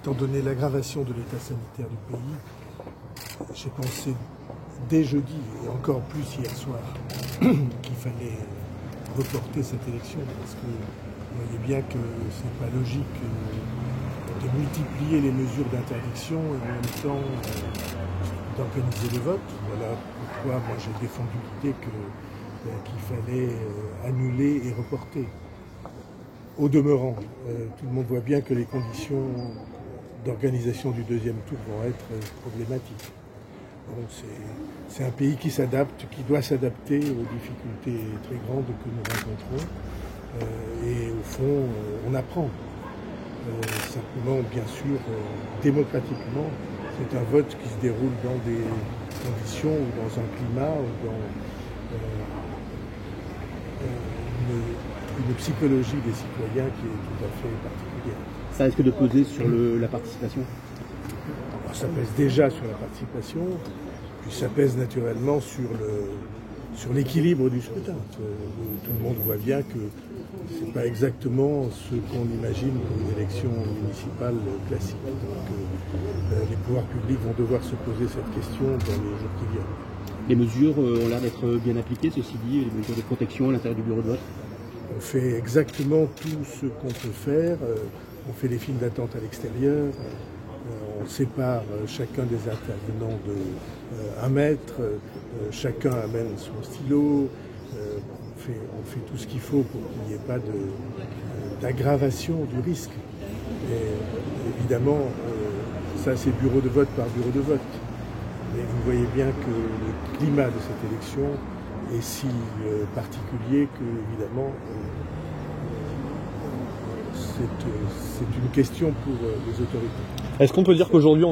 étant donné l'aggravation de l'état sanitaire du pays, j'ai pensé dès jeudi, et encore plus hier soir, qu'il fallait reporter cette élection, parce que vous voyez bien que c'est pas logique de multiplier les mesures d'interdiction et en même temps d'organiser le vote. Voilà pourquoi moi j'ai défendu l'idée qu'il fallait annuler et reporter. Au demeurant, tout le monde voit bien que les conditions d'organisation du deuxième tour vont être problématiques. Donc c'est un pays qui s'adapte, qui doit s'adapter aux difficultés très grandes que nous rencontrons. Et au fond, on apprend. Simplement, bien sûr, démocratiquement, c'est un vote qui se déroule dans des conditions ou dans un climat ou dans une psychologie des citoyens qui est tout à fait particulière. Ça risque de peser sur la participation? Alors, ça pèse déjà sur la participation, puis ça pèse naturellement sur l'équilibre du scrutin. Tout le monde voit bien que ce n'est pas exactement ce qu'on imagine pour une élection municipale classique. Donc les pouvoirs publics vont devoir se poser cette question dans les jours qui viennent. Les mesures ont l'air d'être bien appliquées, ceci dit, les mesures de protection à l'intérieur du bureau de vote? On fait exactement tout ce qu'on peut faire. On fait des files d'attente à l'extérieur. On sépare chacun des intervenants de 1 mètre. Chacun amène son stylo. On fait tout ce qu'il faut pour qu'il n'y ait pas d'aggravation du risque. Et évidemment, ça c'est bureau de vote par bureau de vote. Mais vous voyez bien que le climat de cette élection est si particulier que, évidemment, c'est une question pour les autorités. Est-ce qu'on peut dire qu'aujourd'hui,